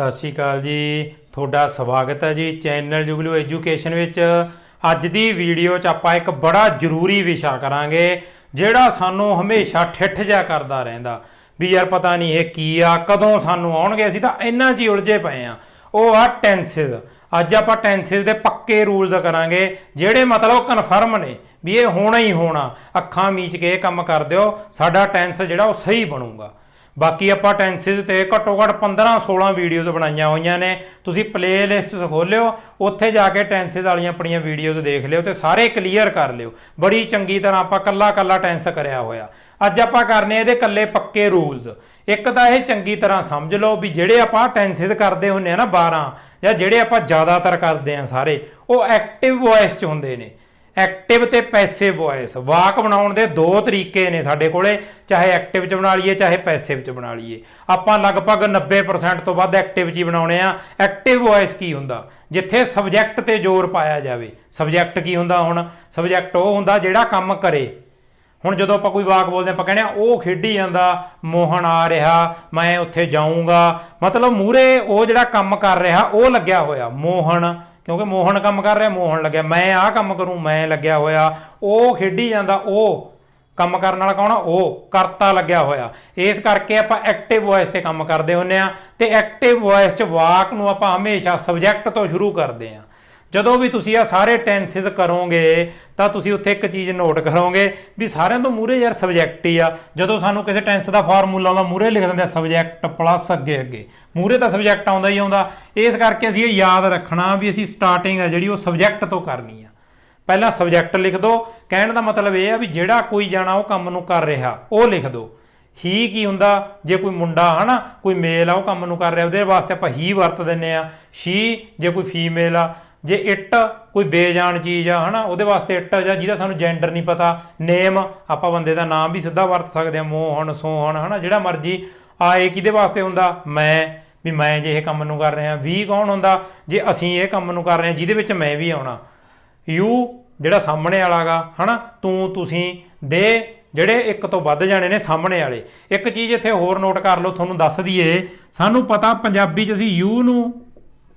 सत श्री अकाल जी, थोड़ा स्वागत है जी चैनल जुगलू एजुकेशन विच। अज दी वीडियो च आपां एक बड़ा जरूरी विशा करांगे जिहड़ा सानू हमेशा ठिठ जिहा करदा रहिंदा भी यार पता नहीं ये की आ, कदों सानू आउणगे, असीं तां इन्हां 'च ही उलझे पए आ। ਉਹ ਆ ਟੈਂਸਿਸ। ਅੱਜ ਆਪਾਂ ਟੈਂਸਿਸ ਦੇ ਪੱਕੇ ਰੂਲਸ ਕਰਾਂਗੇ ਜਿਹੜੇ ਮਤਲਬ ਕਨਫਰਮ ਨੇ ਵੀ ਇਹ ਹੋਣਾ ਹੀ ਹੋਣਾ। ਅੱਖਾਂ ਮੀਚ ਕੇ ਇਹ ਕੰਮ ਕਰ ਦਿਓ, ਸਾਡਾ ਟੈਂਸ ਜਿਹੜਾ ਉਹ ਸਹੀ ਬਣੂਗਾ। ਬਾਕੀ ਆਪਾਂ ਟੈਂਸਿਸ ਤੇ ਘੱਟੋ ਘੱਟ 15-16 ਵੀਡੀਓਜ਼ ਬਣਾਈਆਂ ਹੋਈਆਂ ਨੇ, ਤੁਸੀਂ ਪਲੇ ਲਿਸਟ ਖੋਲਿਓ, ਉੱਥੇ ਜਾ ਕੇ ਟੈਂਸਿਸ ਵਾਲੀਆਂ ਆਪਣੀਆਂ ਵੀਡੀਓਜ਼ ਦੇਖ ਲਿਓ ਤੇ ਸਾਰੇ ਕਲੀਅਰ ਕਰ ਲਿਓ। ਬੜੀ ਚੰਗੀ ਤਰ੍ਹਾਂ ਆਪਾਂ ਕੱਲਾ ਕੱਲਾ ਟੈਂਸ ਕਰਿਆ ਹੋਇਆ। ਅੱਜ ਆਪਾਂ ਕਰਨੇ ਇਹਦੇ ਕੱਲੇ ਪੱਕੇ ਰੂਲਸ। ਇੱਕ ਤਾਂ ਇਹ ਚੰਗੀ ਤਰ੍ਹਾਂ ਸਮਝ ਲਓ ਵੀ ਜਿਹੜੇ ਆਪਾਂ ਟੈਂਸਿਸ ਕਰਦੇ ਹੁੰਦੇ ਆ ਨਾ 12 ਜਾਂ ਜਿਹੜੇ ਆਪਾਂ ਜ਼ਿਆਦਾਤਰ ਕਰਦੇ ਆ ਸਾਰੇ, ਉਹ ਐਕਟਿਵ ਵੌਇਸ 'ਚ ਹੁੰਦੇ ਨੇ। ਐਕਟਿਵ ਤੇ ਪੈਸਿਵ ਵੌਇਸ ਵਾਕ ਬਣਾਉਣ ਦੇ ਦੋ ਤਰੀਕੇ ਨੇ ਸਾਡੇ ਕੋਲੇ, ਚਾਹੇ ਐਕਟਿਵ 'ਚ ਬਣਾ ਲਈਏ ਚਾਹੇ ਪੈਸਿਵ 'ਚ ਬਣਾ ਲਈਏ। ਆਪਾਂ ਲਗਭਗ 90% ਤੋਂ ਵੱਧ ਐਕਟਿਵ 'ਚ ਹੀ ਬਣਾਉਣੇ ਆ। ਐਕਟਿਵ ਵੌਇਸ ਕੀ ਹੁੰਦਾ? ਜਿੱਥੇ ਸਬਜੈਕਟ ਤੇ ਜ਼ੋਰ ਪਾਇਆ ਜਾਵੇ। ਸਬਜੈਕਟ ਕੀ ਹੁੰਦਾ? ਹੁਣ ਸਬਜੈਕਟ ਉਹ ਹੁੰਦਾ ਜਿਹੜਾ ਕੰਮ ਕਰੇ। ਹੁਣ ਜਦੋਂ ਆਪਾਂ ਕੋਈ ਵਾਕ ਬੋਲਦੇ ਆਪਾਂ ਕਹਿੰਦੇ ਆ ਉਹ ਖੇਡੀ ਜਾਂਦਾ, ਮੋਹਨ ਆ ਰਿਹਾ, ਮੈਂ ਉੱਥੇ ਜਾਊਂਗਾ, ਮਤਲਬ ਮੂਹਰੇ ਉਹ ਜਿਹੜਾ ਕੰਮ ਕਰ ਰਿਹਾ ਉਹ ਲੱਗਿਆ ਹੋਇਆ ਮੋਹਨ, ਕਿਉਂਕਿ ਮੋਹਨ ਕੰਮ ਕਰ ਰਿਹਾ, ਮੋਹਨ ਲੱਗਿਆ। ਮੈਂ ਆਹ ਕੰਮ ਕਰੂੰ, ਮੈਂ ਲੱਗਿਆ ਹੋਇਆ। ਉਹ ਖੇਡੀ ਜਾਂਦਾ, ਉਹ ਕੰਮ ਕਰਨ ਵਾਲਾ ਕੌਣ ਆ? ਉਹ ਕਰਤਾ ਲੱਗਿਆ ਹੋਇਆ। ਇਸ ਕਰਕੇ ਆਪਾਂ ਐਕਟਿਵ ਵੌਇਸ ਤੇ ਕੰਮ ਕਰਦੇ ਹੁੰਦੇ ਆ। ਤੇ ਐਕਟਿਵ ਵੌਇਸ 'ਚ ਵਾਕ ਨੂੰ ਆਪਾਂ ਹਮੇਸ਼ਾ ਸਬਜੈਕਟ ਤੋਂ ਸ਼ੁਰੂ ਕਰਦੇ ਆ। ਜਦੋਂ ਵੀ ਤੁਸੀਂ ਆ ਸਾਰੇ ਟੈਂਸਿਸ ਕਰੋਗੇ ਤਾਂ ਤੁਸੀਂ ਉੱਥੇ ਇੱਕ ਚੀਜ਼ ਨੋਟ ਕਰੋਗੇ ਵੀ ਸਾਰਿਆਂ ਤੋਂ ਮੂਹਰੇ ਯਾਰ ਸਬਜੈਕਟ ਹੀ ਆ। ਜਦੋਂ ਸਾਨੂੰ ਕਿਸੇ ਟੈਂਸ ਦਾ ਫਾਰਮੂਲਾ ਆਉਂਦਾ ਮੂਹਰੇ ਲਿਖ ਦਿੰਦੇ ਆ ਸਬਜੈਕਟ ਪਲੱਸ ਅੱਗੇ ਮੂਹਰੇ ਤਾਂ ਸਬਜੈਕਟ ਆਉਂਦਾ ਹੀ ਆਉਂਦਾ। ਇਸ ਕਰਕੇ ਅਸੀਂ ਇਹ ਯਾਦ ਰੱਖਣਾ ਵੀ ਅਸੀਂ ਸਟਾਰਟਿੰਗ ਹੈ ਜਿਹੜੀ ਉਹ ਸਬਜੈਕਟ ਤੋਂ ਕਰਨੀ ਆ। ਪਹਿਲਾਂ ਸਬਜੈਕਟ ਲਿਖ ਦਿਓ। ਕਹਿਣ ਦਾ ਮਤਲਬ ਇਹ ਆ ਵੀ ਜਿਹੜਾ ਕੋਈ ਜਾਣਾ ਉਹ ਕੰਮ ਨੂੰ ਕਰ ਰਿਹਾ ਉਹ ਲਿਖ ਦਿਓ। ਹੀ ਕੀ ਹੁੰਦਾ? ਜੇ ਕੋਈ ਮੁੰਡਾ ਹੈ ਨਾ, ਕੋਈ ਮੇਲ ਆ ਉਹ ਕੰਮ ਨੂੰ ਕਰ ਰਿਹਾ, ਉਹਦੇ ਵਾਸਤੇ ਆਪਾਂ ਹੀ ਵਰਤ ਦਿੰਦੇ ਆ। ਸ਼ੀ ਜੇ ਕੋਈ ਫੀਮੇਲ ਆ। ਜੇ ਇੱਟ ਕੋਈ ਬੇਜਾਨ ਚੀਜ਼ ਆ ਹੈ ਨਾ, ਉਹਦੇ ਵਾਸਤੇ ਇੱਟ, ਜਾਂ ਜਿਹਦਾ ਸਾਨੂੰ ਜੈਂਡਰ ਨਹੀਂ ਪਤਾ। ਨੇਮ ਆਪਾਂ ਬੰਦੇ ਦਾ ਨਾਮ ਵੀ ਸਿੱਧਾ ਵਰਤ ਸਕਦੇ ਹਾਂ, ਮੋਹਨ, ਸੋਹਨ, ਹੈ ਨਾ, ਜਿਹੜਾ ਮਰਜੀ। ਆਏ ਕਿਹਦੇ ਵਾਸਤੇ ਹੁੰਦਾ? ਮੈਂ, ਵੀ ਮੈਂ ਜੇ ਇਹ ਕੰਮ ਨੂੰ ਕਰ ਰਿਹਾ। ਵੀ ਕੌਣ ਹੁੰਦਾ? ਜੇ ਅਸੀਂ ਇਹ ਕੰਮ ਨੂੰ ਕਰ ਰਹੇ ਹਾਂ ਜਿਹਦੇ ਵਿੱਚ ਮੈਂ ਵੀ ਆਉਣਾ। ਯੂ ਜਿਹੜਾ ਸਾਹਮਣੇ ਵਾਲਾ ਗਾ, ਹੈ ਨਾ, ਤੂੰ, ਤੁਸੀਂ। ਦੇ ਜਿਹੜੇ ਇੱਕ ਤੋਂ ਵੱਧ ਜਾਣੇ ਨੇ ਸਾਹਮਣੇ ਵਾਲੇ। ਇੱਕ ਚੀਜ਼ ਇੱਥੇ ਹੋਰ ਨੋਟ ਕਰ ਲਓ, ਤੁਹਾਨੂੰ ਦੱਸ ਦਈਏ। ਸਾਨੂੰ ਪਤਾ ਪੰਜਾਬੀ 'ਚ ਅਸੀਂ ਯੂ ਨੂੰ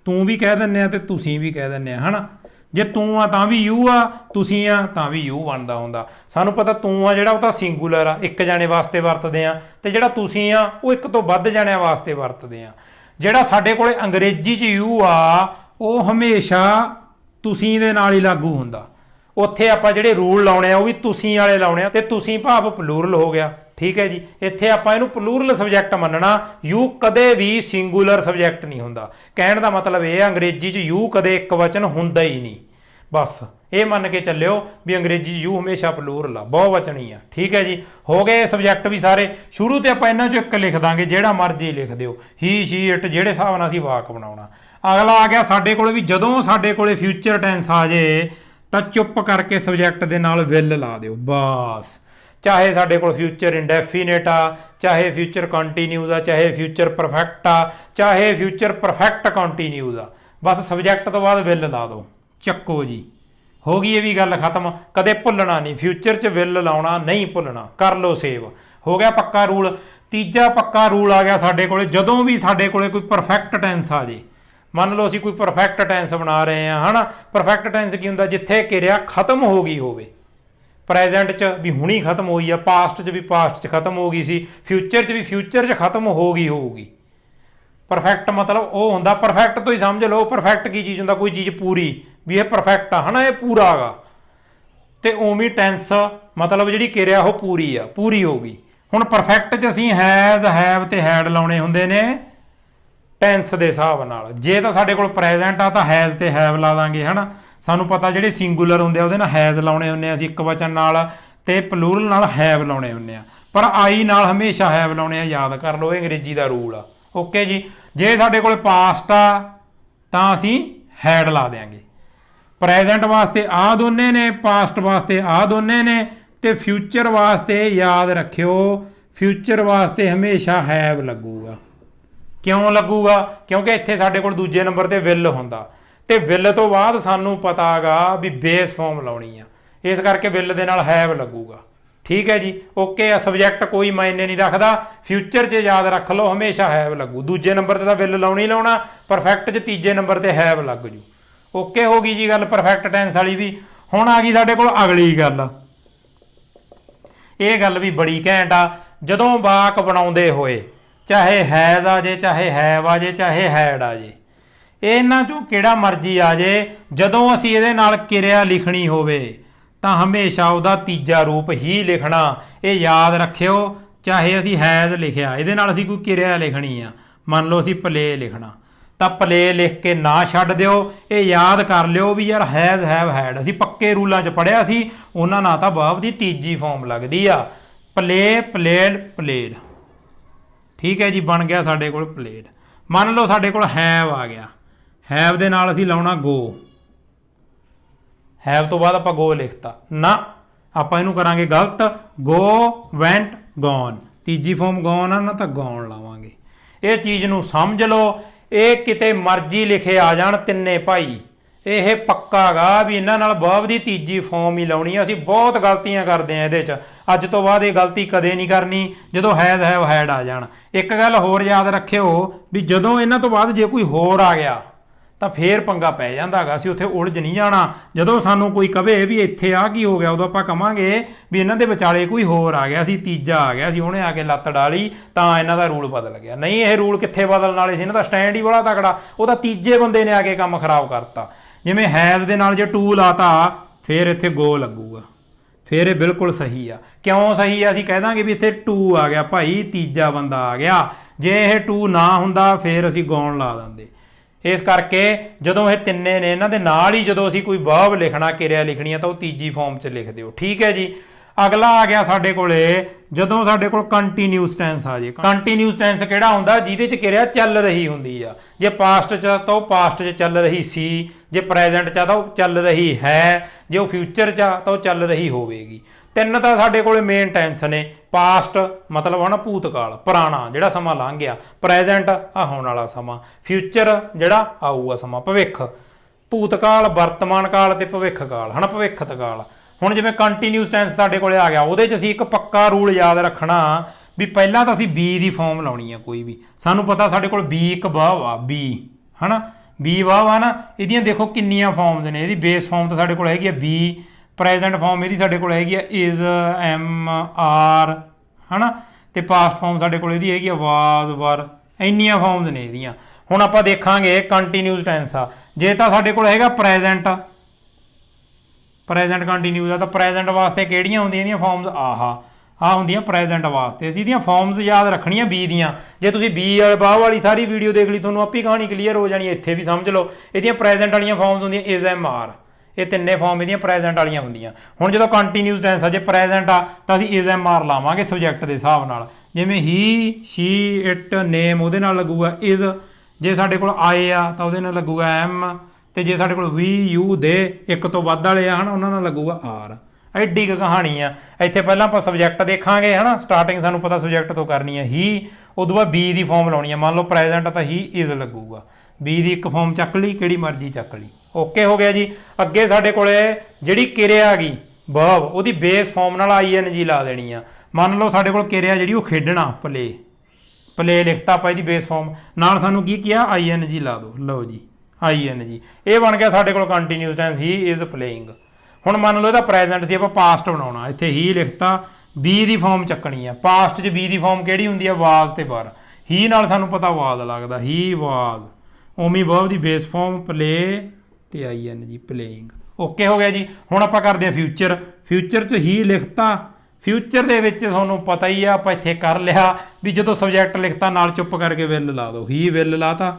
ਤੂੰ ਵੀ ਕਹਿ ਦਿੰਦੇ ਆ ਤੇ ਤੁਸੀਂ ਵੀ ਕਹਿ ਦਿੰਦੇ ਆ, ਹੈ ਨਾ। ਜੇ ਤੂੰ ਆ ਤਾਂ ਵੀ ਯੂ ਆ, ਤੁਸੀਂ ਆ ਤਾਂ ਵੀ ਯੂ ਬਣਦਾ ਹੁੰਦਾ। ਸਾਨੂੰ ਪਤਾ ਤੂੰ ਆ ਜਿਹੜਾ ਉਹ ਤਾਂ ਸਿੰਗੂਲਰ ਆ, ਇੱਕ ਜਾਣੇ ਵਾਸਤੇ ਵਰਤਦੇ ਆ, ਤੇ ਜਿਹੜਾ ਤੁਸੀਂ ਆ ਉਹ ਇੱਕ ਤੋਂ ਵੱਧ ਜਾਣਿਆਂ ਵਾਸਤੇ ਵਰਤਦੇ ਆ। ਜਿਹੜਾ ਸਾਡੇ ਕੋਲੇ ਅੰਗਰੇਜ਼ੀ 'ਚ ਯੂ ਆ ਉਹ ਹਮੇਸ਼ਾ ਤੁਸੀਂ ਦੇ ਨਾਲ ਹੀ ਲਾਗੂ ਹੁੰਦਾ। ਉੱਥੇ ਆਪਾਂ ਜਿਹੜੇ ਰੂਲ ਲਾਉਣੇ ਆ ਉਹ ਵੀ ਤੁਸੀਂ ਵਾਲੇ ਲਾਉਣੇ ਆ, ਤੇ ਤੁਸੀਂ ਭਾਵ ਪਲੂਰਲ ਹੋ ਗਿਆ। ਠੀਕ ਹੈ ਜੀ। ਇੱਥੇ ਆਪਾਂ ਇਹਨੂੰ ਪਲੂਰਲ ਸਬਜੈਕਟ ਮੰਨਣਾ। ਯੂ ਕਦੇ ਵੀ ਸਿੰਗੂਲਰ ਸਬਜੈਕਟ ਨਹੀਂ ਹੁੰਦਾ। ਕਹਿਣ ਦਾ ਮਤਲਬ ਇਹ ਆ ਅੰਗਰੇਜ਼ੀ 'ਚ ਯੂ ਕਦੇ ਇੱਕ ਵਚਨ ਹੁੰਦਾ ਹੀ ਨਹੀਂ। ਬਸ ਇਹ ਮੰਨ ਕੇ ਚੱਲਿਓ ਵੀ ਅੰਗਰੇਜ਼ੀ 'ਚ ਯੂ ਹਮੇਸ਼ਾ ਪਲੂਰਲ ਆ, ਬਹੁ ਵਚਨੀ ਆ। ਠੀਕ ਹੈ ਜੀ। ਹੋ ਗਏ ਸਬਜੈਕਟ ਵੀ ਸਾਰੇ। ਸ਼ੁਰੂ ਤੇ ਆਪਾਂ ਇਹਨਾਂ 'ਚੋਂ ਇੱਕ ਲਿਖ ਦਾਂਗੇ, ਜਿਹੜਾ ਮਰਜ਼ੀ ਲਿਖ ਦਿਓ, ਹੀ, ਸ਼ੀ, ਇਟ, ਜਿਹੜੇ ਹਿਸਾਬ ਨਾਲ ਅਸੀਂ ਵਾਕ ਬਣਾਉਣਾ। ਅਗਲਾ ਆ ਗਿਆ ਸਾਡੇ ਕੋਲ ਵੀ ਜਦੋਂ ਸਾਡੇ ਕੋਲੇ ਫਿਊਚਰ ਟੈਂਸ ਆ ਜੇ ਤਾਂ ਚੁੱਪ ਕਰਕੇ ਸਬਜੈਕਟ ਦੇ ਨਾਲ ਵਿਲ ਲਾ ਦਿਓ ਬਸ। ਚਾਹੇ ਸਾਡੇ ਕੋਲ ਫਿਊਚਰ ਇੰਡੈਫੀਨੇਟ ਆ, ਚਾਹੇ ਫਿਊਚਰ ਕੰਟੀਨਿਊਸ ਆ, ਚਾਹੇ ਫਿਊਚਰ ਪਰਫੈਕਟ ਆ, ਚਾਹੇ ਫਿਊਚਰ ਪਰਫੈਕਟ ਕੰਟੀਨਿਊਸ ਆ, ਬਸ ਸਬਜੈਕਟ ਤੋਂ ਬਾਅਦ ਵਿਲ ਲਾ ਦਿਓ। ਚੱਕੋ ਜੀ, ਹੋ ਗਈ ਇਹ ਵੀ ਗੱਲ ਖਤਮ। ਕਦੇ ਭੁੱਲਣਾ ਨਹੀਂ, ਫਿਊਚਰ 'ਚ ਵਿਲ ਲਾਉਣਾ ਨਹੀਂ ਭੁੱਲਣਾ। ਕਰ ਲਓ ਸੇਵ। ਹੋ ਗਿਆ ਪੱਕਾ ਰੂਲ। ਤੀਜਾ ਪੱਕਾ ਰੂਲ ਆ ਗਿਆ ਸਾਡੇ ਕੋਲੇ, ਜਦੋਂ ਵੀ ਸਾਡੇ ਕੋਲੇ ਕੋਈ ਪਰਫੈਕਟ ਟੈਂਸ ਆ ਜੇ। ਮੰਨ ਲਓ ਅਸੀਂ ਕੋਈ ਪਰਫੈਕਟ ਟੈਂਸ ਬਣਾ ਰਹੇ ਹਾਂ, ਹੈ ਨਾ। ਪਰਫੈਕਟ ਟੈਂਸ ਕੀ ਹੁੰਦਾ? ਜਿੱਥੇ ਕਿਰਿਆ ਖਤਮ ਹੋ ਗਈ ਹੋਵੇ। ਪ੍ਰੈਜ਼ੈਂਟ 'ਚ ਵੀ ਹੁਣੀ ਖਤਮ ਹੋਈ ਆ, ਪਾਸਟ 'ਚ ਵੀ ਪਾਸਟ 'ਚ ਖਤਮ ਹੋ ਗਈ ਸੀ, ਫਿਊਚਰ 'ਚ ਵੀ ਫਿਊਚਰ 'ਚ ਖਤਮ ਹੋ ਗਈ ਹੋਊਗੀ। ਪਰਫੈਕਟ ਮਤਲਬ ਉਹ ਹੁੰਦਾ, ਪਰਫੈਕਟ ਤੋਂ ਹੀ ਸਮਝ ਲਓ। ਪਰਫੈਕਟ ਕੀ ਚੀਜ਼ ਹੁੰਦਾ? ਕੋਈ ਚੀਜ਼ ਪੂਰੀ, ਵੀ ਇਹ ਪਰਫੈਕਟ ਆ, ਹੈ ਨਾ, ਇਹ ਪੂਰਾ ਹੈਗਾ। ਤੇ ਉਵੇਂ ਟੈਂਸ ਮਤਲਬ ਜਿਹੜੀ ਕਿਰਿਆ ਉਹ ਪੂਰੀ ਆ, ਪੂਰੀ ਹੋ ਗਈ। ਹੁਣ ਪਰਫੈਕਟ 'ਚ ਅਸੀਂ ਹੈਜ਼, ਹੈਵ ਤੇ ਹੈਡ ਲਾਉਣੇ ਹੁੰਦੇ ਨੇ ਟੈਂਸ ਦੇ ਹਿਸਾਬ ਨਾਲ। ਜੇ ਤਾਂ ਸਾਡੇ ਕੋਲ ਪ੍ਰੈਜ਼ੈਂਟ ਆ ਤਾਂ ਹੈਜ਼ ਤੇ ਹੈਵ ਲਾ ਦਾਂਗੇ, ਹੈ ਨਾ। ਸਾਨੂੰ ਪਤਾ ਜਿਹੜੇ ਸਿੰਗੂਲਰ ਹੁੰਦੇ ਆ ਉਹਦੇ ਨਾਲ ਹੈਜ਼ ਲਾਉਣੇ ਹੁੰਦੇ ਆ ਅਸੀਂ ਇੱਕ ਵਚਨ ਨਾਲ, ਤੇ ਪਲੂਰਲ ਨਾਲ ਹੈਵ ਲਾਉਣੇ ਹੁੰਦੇ ਆ। ਪਰ ਆਈ ਨਾਲ ਹਮੇਸ਼ਾ ਹੈਵ ਲਾਉਣੇ ਆ, ਯਾਦ ਕਰ ਲਓ, ਇਹ ਅੰਗਰੇਜ਼ੀ ਦਾ ਰੂਲ ਆ। ਓਕੇ ਜੀ। ਜੇ ਸਾਡੇ ਕੋਲ ਪਾਸਟ ਆ ਤਾਂ ਅਸੀਂ ਹੈਡ ਲਾ ਦਿਆਂਗੇ। ਪ੍ਰੈਜ਼ੈਂਟ ਵਾਸਤੇ ਆਹ ਦੋਨੇ ਨੇ, ਪਾਸਟ ਵਾਸਤੇ ਆਹ ਦੋਨੇ ਨੇ, ਤੇ ਫਿਊਚਰ ਵਾਸਤੇ ਯਾਦ ਰੱਖਿਓ, ਫਿਊਚਰ ਵਾਸਤੇ ਹਮੇਸ਼ਾ ਹੈਵ ਲੱਗੂਗਾ। ਕਿਉਂ ਲੱਗੂਗਾ? ਕਿਉਂਕਿ ਇੱਥੇ ਸਾਡੇ ਕੋਲ ਦੂਜੇ ਨੰਬਰ ਤੇ ਵਿਲ ਹੁੰਦਾ, ਤੇ ਵਿਲ ਤੋਂ ਬਾਅਦ ਸਾਨੂੰ ਪਤਾ ਗਾ ਵੀ ਬੇਸ ਫਾਰਮ ਲਾਉਣੀ ਆ, ਇਸ ਕਰਕੇ ਵਿਲ ਦੇ ਨਾਲ ਹੈਵ ਲੱਗੂਗਾ। ठीक है जी। ओके आ सबजैक्ट कोई मायने नहीं रखता, फ्यूचर च याद रख लो हमेशा हैव लगू। दूजे नंबर ते विल लाउना ही लाउना, परफेक्ट च तीजे नंबर ते हैव लग जू। ओके हो गई जी गल परफेक्ट टेंस वाली भी। हुण आ गई साडे कोल अगली गल, ये गल भी बड़ी घैंट आ। जदों वाक बनाउंदे होए चाहे हैज़ आ जे, चाहे हैव आ जे, चाहे हैड आ जे, इन्हां चों किहड़ा मर्जी आ जे, जदों असीं इहदे नाल किरिया लिखणी होवे ਤਾਂ ਹਮੇਸ਼ਾ ਉਹਦਾ ਤੀਜਾ ਰੂਪ ਹੀ ਲਿਖਣਾ। ਇਹ ਯਾਦ ਰੱਖਿਓ, ਚਾਹੇ ਅਸੀਂ ਹੈਜ਼ ਲਿਖਿਆ ਇਹਦੇ ਨਾਲ ਅਸੀਂ ਕੋਈ ਕਿਰਿਆ ਲਿਖਣੀ ਆ, ਮੰਨ ਲਓ ਅਸੀਂ ਪਲੇ ਲਿਖਣਾ ਤਾਂ ਪਲੇ ਲਿਖ ਕੇ ਨਾ ਛੱਡ ਦਿਓ। ਇਹ ਯਾਦ ਕਰ ਲਿਓ ਵੀ ਯਾਰ ਹੈਜ਼ ਹੈਵ ਹੈਡ ਅਸੀਂ ਪੱਕੇ ਰੂਲਾਂ 'ਚ ਪੜ੍ਹਿਆ ਸੀ, ਉਹਨਾਂ ਨਾਲ ਤਾਂ verb ਦੀ ਤੀਜੀ ਫਾਰਮ ਲੱਗਦੀ ਆ। Play, played, played. ਠੀਕ ਹੈ ਜੀ, ਬਣ ਗਿਆ ਸਾਡੇ ਕੋਲ ਪਲੇਡ। ਮੰਨ ਲਓ ਸਾਡੇ ਕੋਲ ਹੈਵ ਆ ਗਿਆ, हैव ਦੇ ਨਾਲ ਅਸੀਂ ਲਾਉਣਾ ਗੋ। हैव तो बाद आप गो लिखता ना, आप इनू करांगे गलत। गो, वेंट, गॉन। तीजी फॉर्म गॉन आ ना, तो गॉन लावांगे। ये चीज़ नू समझ लो, ये किते मर्जी लिखे आ जाण तिन्ने भाई, यह पक्का गा भी इन्हां नाल वर्ब दी तीजी फॉर्म ही लाउणी। असीं बहुत गलतियां करदे हां इहदे च, अज तो बाद ये गलती कदे नहीं करनी जदों हैज़ हैव हैड आ जाण। एक गल होर याद रखिओ भी जदों इन्हां तो बाद जे कोई होर आ गया ਤਾਂ ਫੇਰ ਪੰਗਾ ਪੈ ਜਾਂਦਾ ਹੈਗਾ, ਅਸੀਂ ਉੱਥੇ ਉਲਝ ਨਹੀਂ ਜਾਣਾ। ਜਦੋਂ ਸਾਨੂੰ ਕੋਈ ਕਵੇ ਵੀ ਇੱਥੇ ਆ ਕੀ ਹੋ ਗਿਆ, ਉਦੋਂ ਆਪਾਂ ਕਵਾਂਗੇ ਵੀ ਇਹਨਾਂ ਦੇ ਵਿਚਾਲੇ ਕੋਈ ਹੋਰ ਆ ਗਿਆ ਸੀ, ਤੀਜਾ ਆ ਗਿਆ ਸੀ, ਉਹਨੇ ਆ ਕੇ ਲੱਤ ਡਾਲੀ ਤਾਂ ਇਹਨਾਂ ਦਾ ਰੂਲ ਬਦਲ ਗਿਆ। ਨਹੀਂ, ਇਹ ਰੂਲ ਕਿੱਥੇ ਬਦਲਣ ਵਾਲੇ ਸੀ, ਇਹਨਾਂ ਦਾ ਸਟੈਂਡ ਹੀ ਬੜਾ ਤਕੜਾ, ਉਹਦਾ ਤੀਜੇ ਬੰਦੇ ਨੇ ਆ ਕੇ ਕੰਮ ਖਰਾਬ ਕਰਤਾ। ਜਿਵੇਂ ਹੈਜ਼ ਦੇ ਨਾਲ ਜੇ ਟੂ ਲਾਤਾ ਫੇਰ ਇੱਥੇ ਗੋ ਲੱਗੂਗਾ, ਫਿਰ ਇਹ ਬਿਲਕੁਲ ਸਹੀ ਆ। ਕਿਉਂ ਸਹੀ ਆ? ਅਸੀਂ ਕਹਿ ਦਾਂਗੇ ਵੀ ਇੱਥੇ ਟੂ ਆ ਗਿਆ ਭਾਈ, ਤੀਜਾ ਬੰਦਾ ਆ ਗਿਆ। ਜੇ ਇਹ ਟੂ ਨਾ ਹੁੰਦਾ ਫਿਰ ਅਸੀਂ ਗੌਣ ਲਾ ਦਿੰਦੇ। ਇਸ ਕਰਕੇ ਜਦੋਂ ਇਹ ਤਿੰਨੇ ਨੇ ਇਹਨਾਂ ਦੇ ਨਾਲ ਹੀ ਜਦੋਂ ਅਸੀਂ ਕੋਈ verb ਲਿਖਣਾ, ਕਿਰਿਆ ਲਿਖਣੀ ਆ ਤਾਂ ਉਹ ਤੀਜੀ ਫਾਰਮ 'ਚ ਲਿਖ ਦਿਓ। ਠੀਕ ਹੈ ਜੀ। ਅਗਲਾ ਆ ਗਿਆ ਸਾਡੇ ਕੋਲੇ, ਜਦੋਂ ਸਾਡੇ ਕੋਲ ਕੰਟੀਨਿਊਸ ਟੈਂਸ ਆ ਜੇ। ਕੰਟੀਨਿਊਸ ਟੈਂਸ ਕਿਹੜਾ ਹੁੰਦਾ? ਜਿਹਦੇ 'ਚ ਕਿਰਿਆ ਚੱਲ ਰਹੀ ਹੁੰਦੀ ਆ। ਜੇ ਪਾਸਟ 'ਚ ਤਾਂ ਉਹ ਪਾਸਟ 'ਚ ਚੱਲ ਰਹੀ ਸੀ, ਜੇ ਪ੍ਰੈਜ਼ੈਂਟ 'ਚ ਤਾਂ ਉਹ ਚੱਲ ਰਹੀ ਹੈ, ਜੇ ਉਹ ਫਿਊਚਰ 'ਚ ਆ ਤਾਂ ਉਹ ਚੱਲ ਰਹੀ ਹੋਵੇਗੀ। ਤਿੰਨ ਤਾਂ ਸਾਡੇ ਕੋਲੇ ਮੇਨ ਟੈਂਸ ਨੇ। ਪਾਸਟ ਮਤਲਬ ਹੈ ਨਾ ਭੂਤਕਾਲ, ਪੁਰਾਣਾ ਜਿਹੜਾ ਸਮਾਂ ਲੰਘ ਗਿਆ। ਪ੍ਰੈਜ਼ੈਂਟ ਆ ਹੋਣ ਵਾਲਾ ਸਮਾਂ। ਫਿਊਚਰ ਜਿਹੜਾ ਆਊਗਾ ਸਮਾਂ, ਭਵਿੱਖ। ਭੂਤਕਾਲ, ਵਰਤਮਾਨ ਕਾਲ ਤੇ ਭਵਿੱਖ ਕਾਲ, ਹੈ ਨਾ, ਭਵਿੱਖਤ ਕਾਲ। ਹੁਣ ਜਿਵੇਂ ਕੰਟੀਨਿਊਸ ਟੈਂਸ ਸਾਡੇ ਕੋਲੇ ਆ ਗਿਆ, ਉਹਦੇ 'ਚ ਅਸੀਂ ਇੱਕ ਪੱਕਾ ਰੂਲ ਯਾਦ ਰੱਖਣਾ ਵੀ ਪਹਿਲਾਂ ਤਾਂ ਅਸੀਂ ਬੀ ਦੀ ਫਾਰਮ ਲਾਉਣੀ ਆ ਕੋਈ ਵੀ। ਸਾਨੂੰ ਪਤਾ ਸਾਡੇ ਕੋਲ ਬੀ ਇੱਕ verb ਆ, ਬੀ, ਹੈ ਨਾ, ਬੀ verb ਆ ਨਾ। ਇਹਦੀਆਂ ਦੇਖੋ ਕਿੰਨੀਆਂ ਫਾਰਮਸ ਨੇ। ਇਹਦੀ ਬੇਸ ਫਾਰਮ ਤਾਂ ਸਾਡੇ ਕੋਲ ਹੈਗੀ ਆ ਬੀ। ਪ੍ਰੈਜ਼ੈਂਟ ਫਾਰਮ ਇਹਦੀ ਸਾਡੇ ਕੋਲ ਹੈਗੀ ਆ ਇਜ਼, ਐਮ, ਆਰ, ਹੈ ਨਾ, ਅਤੇ ਪਾਸਟ ਫਾਰਮ ਸਾਡੇ ਕੋਲ ਇਹਦੀ ਹੈਗੀ ਆ ਵਾਜ਼, ਵਰ। ਇੰਨੀਆਂ ਫਾਰਮਸ ਨੇ ਇਹਦੀਆਂ। ਹੁਣ ਆਪਾਂ ਦੇਖਾਂਗੇ ਕੰਟੀਨਿਊਸ ਟੈਂਸ ਆ। ਜੇ ਤਾਂ ਸਾਡੇ ਕੋਲ ਹੈਗਾ ਪ੍ਰੈਜ਼ੈਂਟ, ਪ੍ਰੈਜ਼ੈਂਟ ਕੰਟੀਨਿਊਸ ਆ, ਤਾਂ ਪ੍ਰੈਜ਼ੈਂਟ ਵਾਸਤੇ ਕਿਹੜੀਆਂ ਹੁੰਦੀਆਂ ਇਹਦੀਆਂ ਫਾਰਮਸ? ਆਹ ਹੁੰਦੀਆਂ ਪ੍ਰੈਜ਼ੈਂਟ ਵਾਸਤੇ। ਅਸੀਂ ਇਹਦੀਆਂ ਫਾਰਮਸ ਯਾਦ ਰੱਖਣੀਆਂ ਬੀ ਦੀਆਂ। ਜੇ ਤੁਸੀਂ ਬੀ ਬਾਹ ਵਾਲੀ ਸਾਰੀ ਵੀਡੀਓ ਦੇਖ ਲਈ, ਤੁਹਾਨੂੰ ਆਪੀ ਕਹਾਣੀ ਕਲੀਅਰ ਹੋ ਜਾਣੀ। ਇੱਥੇ ਵੀ ਸਮਝ ਲਓ ਇਹਦੀਆਂ ਪ੍ਰੈਜ਼ੈਂਟ ਵਾਲੀਆਂ ਫਾਰਮਸ ਹੁੰਦੀਆਂ ਇਜ਼, ਐਮ, ਆਰ। ਇਹ ਤਿੰਨੇ ਫਾਰਮ ਇਹਦੀਆਂ ਪ੍ਰੈਜ਼ੈਂਟ ਵਾਲੀਆਂ ਹੁੰਦੀਆਂ। ਹੁਣ ਜਦੋਂ ਕੰਟੀਨਿਊਸ ਟੈਂਸ ਆ, ਜੇ ਪ੍ਰੈਜ਼ੈਂਟ ਆ ਤਾਂ ਅਸੀਂ ਇਜ਼, ਐਮ, ਆਰ ਲਾਵਾਂਗੇ ਸਬਜੈਕਟ ਦੇ ਹਿਸਾਬ ਨਾਲ। ਜਿਵੇਂ ਹੀ, ਸ਼ੀ, ਇਟ, ਨੇਮ ਉਹਦੇ ਨਾਲ ਲੱਗੂਗਾ ਇਜ਼। ਜੇ ਸਾਡੇ ਕੋਲ ਆਏ ਆ ਤਾਂ ਉਹਦੇ ਨਾਲ ਲੱਗੂਗਾ ਐਮ। ਅਤੇ ਜੇ ਸਾਡੇ ਕੋਲ ਵੀ, ਯੂ, ਦੇ ਇੱਕ ਤੋਂ ਵੱਧ ਵਾਲੇ ਆ, ਹੈ ਨਾ, ਉਹਨਾਂ ਨਾਲ ਲੱਗੂਗਾ ਆਰ। ਐਡੀ ਕੁ ਕਹਾਣੀ ਆ। ਇੱਥੇ ਪਹਿਲਾਂ ਆਪਾਂ ਸਬਜੈਕਟ ਦੇਖਾਂਗੇ, ਹੈ ਨਾ। ਸਟਾਰਟਿੰਗ ਸਾਨੂੰ ਪਤਾ ਸਬਜੈਕਟ ਤੋਂ ਕਰਨੀ ਹੈ ਹੀ, ਉਦੋਂ ਬਾਅਦ ਬੀ ਦੀ ਫਾਰਮ ਲਾਉਣੀ ਆ। ਮੰਨ ਲਓ ਪ੍ਰੈਜ਼ੈਂਟ ਤਾਂ ਹੀ ਇਜ਼ ਲੱਗੂਗਾ, ਬੀ ਦੀ ਇੱਕ ਫਾਰਮ ਚੱਕ ਲਈ, ਕਿਹੜੀ ਮਰਜ਼ੀ ਚੱਕ ਲਈ। ਓਕੇ ਹੋ ਗਿਆ ਜੀ। ਅੱਗੇ ਸਾਡੇ ਕੋਲੇ ਜਿਹੜੀ ਕਿਰਿਆ ਆ ਗਈ verb, ਉਹਦੀ ਬੇਸ ਫਾਰਮ ਨਾਲ ING ਲਾ ਦੇਣੀ ਆ। ਮੰਨ ਲਓ ਸਾਡੇ ਕੋਲ ਕਿਰਿਆ ਜਿਹੜੀ ਉਹ ਖੇਡਣਾ, ਪਲੇ, ਪਲੇ ਲਿਖਤਾ ਆਪਾਂ ਇਹਦੀ ਬੇਸ ਫਾਰਮ ਨਾਲ। ਸਾਨੂੰ ਕੀ ਕਿਹਾ? ING ਲਾ ਦਿਓ। ਲਓ ਜੀ, ING। ਇਹ ਬਣ ਗਿਆ ਸਾਡੇ ਕੋਲ continuous tense, he is playing. ਹੁਣ ਮੰਨ ਲਓ ਇਹਦਾ ਪ੍ਰੈਜ਼ੈਂਟ ਸੀ, ਆਪਾਂ ਪਾਸਟ ਬਣਾਉਣਾ। ਇੱਥੇ ਹੀ ਲਿਖਤਾ, ਬੀ ਦੀ ਫਾਰਮ ਚੱਕਣੀ ਆ। ਪਾਸਟ 'ਚ ਬੀ ਦੀ ਫਾਰਮ ਕਿਹੜੀ ਹੁੰਦੀ ਆ? ਵਾਜ਼ ਤੇ ਵਰ। ਹੀ ਨਾਲ ਸਾਨੂੰ ਪਤਾ ਵਾਜ਼ ਲੱਗਦਾ, ਹੀ ਵਾਜ਼। ਉਵੇਂ verb ਦੀ ਬੇਸ ਫਾਰਮ ਪਲੇ ਤੇ ING, ਪਲੇਇੰਗ। ਓਕੇ ਹੋ ਗਿਆ ਜੀ। ਹੁਣ ਆਪਾਂ ਕਰਦੇ ਹਾਂ ਫਿਊਚਰ। ਫਿਊਚਰ 'ਚ ਹੀ ਲਿਖਤਾ। ਫਿਊਚਰ ਦੇ ਵਿੱਚ ਤੁਹਾਨੂੰ ਪਤਾ ਹੀ ਆ, ਆਪਾਂ ਇੱਥੇ ਕਰ ਲਿਆ ਵੀ ਜਦੋਂ ਸਬਜੈਕਟ ਲਿਖਤਾ ਨਾਲ ਚੁੱਪ ਕਰਕੇ ਵਿਲ ਲਾ ਦਿਓ। ਹੀ ਵਿਲ ਲਾਤਾ।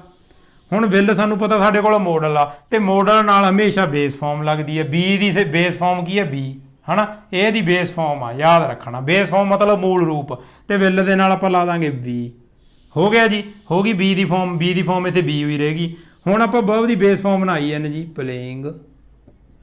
ਹੁਣ ਵਿਲ ਸਾਨੂੰ ਪਤਾ ਸਾਡੇ ਕੋਲ ਮੋਡਲ ਆ, ਅਤੇ ਮੋਡਲ ਨਾਲ ਹਮੇਸ਼ਾ ਬੇਸ ਫਾਰਮ ਲੱਗਦੀ ਹੈ। ਬੀ ਦੀ ਬੇਸ ਫਾਰਮ ਕੀ ਹੈ? ਬੀ, ਹੈ ਨਾ। ਇਹਦੀ ਬੇਸ ਫਾਰਮ ਆ, ਯਾਦ ਰੱਖਣਾ। ਬੇਸ ਫਾਰਮ ਮਤਲਬ ਮੂਲ ਰੂਪ, ਅਤੇ ਵਿਲ ਦੇ ਨਾਲ ਆਪਾਂ ਲਾ ਦਾਂਗੇ ਬੀ। ਹੋ ਗਿਆ ਜੀ, ਹੋ ਗਈ ਬੀ ਦੀ ਫਾਰਮ। ਬੀ ਦੀ ਫਾਰਮ ਇੱਥੇ ਬੀ ਹੋਈ ਰਹੇਗੀ। ਹੁਣ ਆਪਾਂ verb ਦੀ ਬੇਸ ਫਾਰਮ ਬਣਾਈ ING, ਪਲੇਇੰਗ।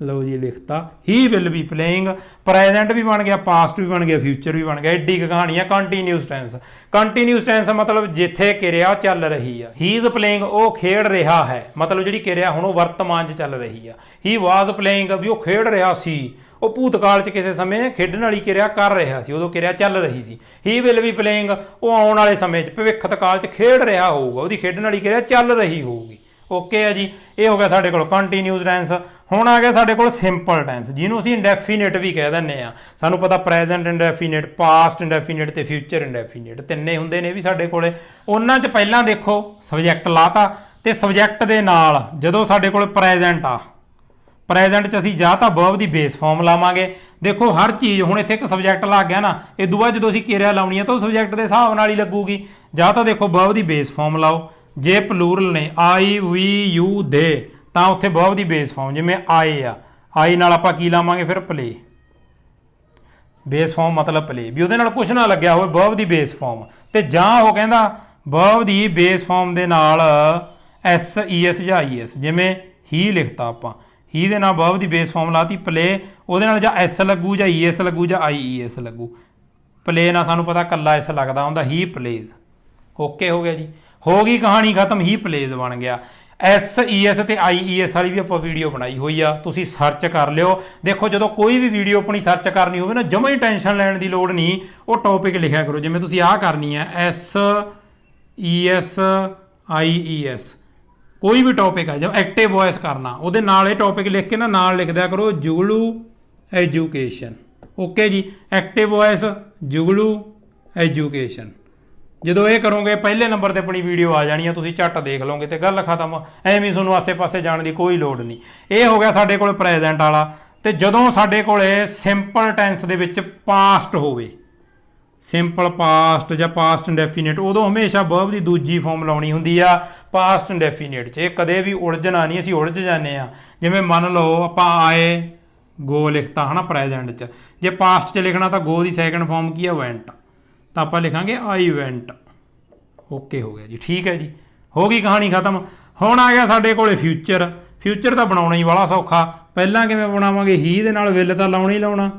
ਲਓ ਜੀ ਲਿਖਤਾ ਹੀ ਵਿਲ ਬੀ ਪਲੇਇੰਗ। ਪ੍ਰੈਜ਼ੈਂਟ ਵੀ ਬਣ ਗਿਆ, ਪਾਸਟ ਵੀ ਬਣ ਗਿਆ, ਫਿਊਚਰ ਵੀ ਬਣ ਗਿਆ। ਐਡੀ ਕੁ ਕਹਾਣੀ ਆ। ਕੰਟੀਨਿਊਸ ਟੈਂਸ, ਕੰਟੀਨਿਊਸ ਟੈਂਸ ਮਤਲਬ ਜਿੱਥੇ ਕਿਰਿਆ ਚੱਲ ਰਹੀ ਆ। ਹੀ ਇਜ਼ ਪਲੇਇੰਗ ਉਹ ਖੇਡ ਰਿਹਾ ਹੈ, ਮਤਲਬ ਜਿਹੜੀ ਕਿਰਿਆ ਹੁਣ ਉਹ ਵਰਤਮਾਨ 'ਚ ਚੱਲ ਰਹੀ ਆ। ਹੀ ਵਾਜ਼ ਪਲੇਇੰਗ ਵੀ ਉਹ ਖੇਡ ਰਿਹਾ ਸੀ, ਉਹ ਭੂਤਕਾਲ 'ਚ ਕਿਸੇ ਸਮੇਂ ਖੇਡਣ ਵਾਲੀ ਕਿਰਿਆ ਕਰ ਰਿਹਾ ਸੀ, ਉਦੋਂ ਕਿਰਿਆ ਚੱਲ ਰਹੀ ਸੀ। ਹੀ ਵਿਲ ਬੀ ਪਲੇਇੰਗ ਉਹ ਆਉਣ ਵਾਲੇ ਸਮੇਂ 'ਚ ਭਵਿੱਖਤ ਕਾਲ 'ਚ ਖੇਡ ਰਿਹਾ ਹੋਊਗਾ, ਉਹਦੀ ਖੇਡਣ ਵਾਲੀ ਕਿਰਿਆ ਚੱਲ ਰਹੀ ਹੋਊਗੀ। ਓਕੇ ਹੈ ਜੀ, ਇਹ ਹੋ ਗਿਆ ਸਾਡੇ ਕੋਲ ਕੰਟੀਨਿਊਸ ਟੈਂਸ। ਹੁਣ ਆ ਗਿਆ ਸਾਡੇ ਕੋਲ ਸਿੰਪਲ ਟੈਂਸ, ਜਿਹਨੂੰ ਅਸੀਂ ਇੰਡੈਫੀਨਿਟ ਵੀ ਕਹਿ ਦਿੰਦੇ ਆ। ਸਾਨੂੰ ਪਤਾ ਪ੍ਰੈਜ਼ੈਂਟ ਇੰਡੈਫੀਨਿਟ, ਪਾਸਟ ਇੰਡੈਫੀਨਿਟ ਤੇ ਫਿਊਚਰ ਇੰਡੈਫੀਨਿਟ ਤਿੰਨੇ ਹੁੰਦੇ ਨੇ ਵੀ ਸਾਡੇ ਕੋਲੇ। ਉਹਨਾਂ 'ਚ ਪਹਿਲਾਂ ਦੇਖੋ ਸਬਜੈਕਟ ਲਾਤਾ, ਤੇ ਸਬਜੈਕਟ ਦੇ ਨਾਲ ਜਦੋਂ ਸਾਡੇ ਕੋਲ ਪ੍ਰੈਜ਼ੈਂਟ ਆ, ਪ੍ਰੈਜ਼ੈਂਟ 'ਚ ਅਸੀਂ ਜਾਂ ਤਾਂ ਵਰਬ ਦੀ ਬੇਸ ਫਾਰਮ ਲਾਵਾਂਗੇ। ਦੇਖੋ ਹਰ ਚੀਜ਼ ਹੁਣ ਇੱਥੇ ਇੱਕ ਸਬਜੈਕਟ ਲੱਗ ਗਿਆ ਨਾ, ਇਹ ਤੋਂ ਬਾਅਦ ਜਦੋਂ ਅਸੀਂ ਕਿਰਿਆ ਲਾਉਣੀ ਆ ਤਾਂ ਉਹ ਸਬਜੈਕਟ ਦੇ ਹਿਸਾਬ ਨਾਲ ਹੀ ਲੱਗੂਗੀ। ਜਾਂ ਤਾਂ ਦੇਖੋ ਵਰਬ ਦੀ ਬੇਸ ਫਾਰਮ ਲਾਓ, ਜੇ ਪਲੂਰਲ ਨੇ ਆਈ, ਵੀ, ਯੂ, ਦੇ, ਤਾਂ ਉੱਥੇ ਵਰਬ ਦੀ ਬੇਸ ਫਾਰਮ ਜਿਵੇਂ ਆਏ ਆ, ਆਈ ਨਾਲ ਆਪਾਂ ਕੀ ਲਾਵਾਂਗੇ ਫਿਰ ਪਲੇ। ਬੇਸ ਫਾਰਮ ਮਤਲਬ ਪਲੇ, ਵੀ ਉਹਦੇ ਨਾਲ ਕੁਛ ਨਾ ਲੱਗਿਆ ਹੋਵੇ, ਵਰਬ ਦੀ ਬੇਸ ਫਾਰਮ। ਤੇ ਜਾਂ ਉਹ ਕਹਿੰਦਾ ਵਰਬ ਦੀ ਬੇਸ ਫਾਰਮ ਦੇ ਨਾਲ ਐਸ ਈ ਐਸ ਜਾਂ ਆਈ ਐਸ, ਜਿਵੇਂ ਹੀ ਲਿਖਤਾ ਆਪਾਂ, ਹੀ ਦੇ ਨਾਲ ਵਰਬ ਦੀ ਬੇਸ ਫਾਰਮ ਲਾਤੀ ਪਲੇ, ਉਹਦੇ ਨਾਲ ਜਾਂ ਐਸ ਲੱਗੂ ਜਾਂ ਈ ਐਸ ਲੱਗੂ ਜਾਂ ਆਈ ਈ ਐਸ ਲੱਗੂ। ਪਲੇ ਨਾਲ ਸਾਨੂੰ ਪਤਾ ਕੱਲਾ ਐਸ ਲੱਗਦਾ ਹੁੰਦਾ, ਹੀ ਪਲੇਜ਼। ਓਕੇ ਹੋ ਗਿਆ ਜੀ, ਹੋ ਗਈ ਕਹਾਣੀ ਖਤਮ, ਹੀ ਪਲੇਜ਼ ਬਣ ਗਿਆ। ਐਸ ਈ ਐਸ ਤੇ ਆਈ ਈ ਐਸ ਵਾਲੀ ਵੀ ਆਪਾਂ ਵੀਡੀਓ ਬਣਾਈ ਹੋਈ ਆ, ਤੁਸੀਂ ਸਰਚ ਕਰ ਲਿਓ। ਦੇਖੋ ਜਦੋਂ ਕੋਈ ਵੀ ਵੀਡੀਓ ਆਪਣੀ ਸਰਚ ਕਰਨੀ ਹੋਵੇ ਨਾ, ਜਮਾਂ ਹੀ ਟੈਨਸ਼ਨ ਲੈਣ ਦੀ ਲੋੜ ਨਹੀਂ, ਉਹ ਟੌਪਿਕ ਲਿਖਿਆ ਕਰੋ। ਜਿਵੇਂ ਤੁਸੀਂ ਆਹ ਕਰਨੀ ਹੈ S E S I E S, ਕੋਈ ਵੀ ਟੌਪਿਕ ਆ, ਜਦ ਐਕਟਿਵ ਵੌਇਸ ਕਰਨਾ ਉਹਦੇ ਨਾਲ ਇਹ ਟੌਪਿਕ ਲਿਖ ਕੇ ਨਾ ਨਾਲ ਲਿਖ ਦਿਆ ਕਰੋ ਜੁਗਲੂ ਐਜੂਕੇਸ਼ਨ। ਓਕੇ ਜੀ, ਐਕਟਿਵ ਵੌਇਸ ਜੁਗਲੂ ਐਜੂਕੇਸ਼ਨ। ਜਦੋਂ ਇਹ ਕਰੋਗੇ ਪਹਿਲੇ ਨੰਬਰ 'ਤੇ ਆਪਣੀ ਵੀਡੀਓ ਆ ਜਾਣੀ ਆ, ਤੁਸੀਂ ਝੱਟ ਦੇਖ ਲਓਗੇ ਤੇ ਗੱਲ ਖਤਮ। ਐਵੇਂ ਤੁਹਾਨੂੰ ਆਸੇ-ਪਾਸੇ ਜਾਣ ਦੀ ਕੋਈ ਲੋੜ ਨਹੀਂ। ਇਹ ਹੋ ਗਿਆ ਸਾਡੇ ਕੋਲ ਪ੍ਰੈਜ਼ੈਂਟ ਵਾਲਾ। ਤੇ ਜਦੋਂ ਸਾਡੇ ਕੋਲੇ ਸਿੰਪਲ ਟੈਂਸ ਦੇ ਵਿੱਚ ਪਾਸਟ ਹੋਵੇ, ਸਿੰਪਲ ਪਾਸਟ ਜਾਂ ਪਾਸਟ ਇੰਡੈਫੀਨਿਟ, ਉਦੋਂ ਹਮੇਸ਼ਾ ਵਰਬ ਦੀ ਦੂਜੀ ਫਾਰਮ ਲਾਉਣੀ ਹੁੰਦੀ ਆ ਪਾਸਟ ਇੰਡੈਫੀਨਿਟ 'ਚ। ਇਹ ਕਦੇ ਵੀ ਉਲਝਣਾ ਨਹੀਂ, ਅਸੀਂ ਉਲਝ ਜਾਂਦੇ ਆ। ਜਿਵੇਂ ਮੰਨ ਲਓ ਆਪਾਂ ਆਏ ਗੋ ਲਿਖਤਾ ਹੈ ਨਾ ਪ੍ਰੈਜ਼ੈਂਟ 'ਚ, ਜੇ ਪਾਸਟ 'ਚ ਲਿਖਣਾ ਤਾਂ ਗੋ ਦੀ ਸੈਕਿੰਡ ਫਾਰਮ ਕੀ ਆ ਵੈਂਟ, ਤਾਂ ਆਪਾਂ ਲਿਖਾਂਗੇ ਆਈ ਵੈਂਟ। ਓਕੇ ਹੋ ਗਿਆ ਜੀ, ਠੀਕ ਹੈ ਜੀ, ਹੋ ਗਈ ਕਹਾਣੀ ਖਤਮ। ਹੁਣ ਆ ਗਿਆ ਸਾਡੇ ਕੋਲੇ ਫਿਊਚਰ। ਫਿਊਚਰ ਤਾਂ ਬਣਾਉਣਾ ਹੀ ਵਾਲਾ ਸੌਖਾ। ਪਹਿਲਾਂ ਕਿਵੇਂ ਬਣਾਵਾਂਗੇ, ਹੀ ਦੇ ਨਾਲ ਵਿਲ ਤਾਂ ਲਾਉਣਾ ਹੀ ਲਾਉਣਾ,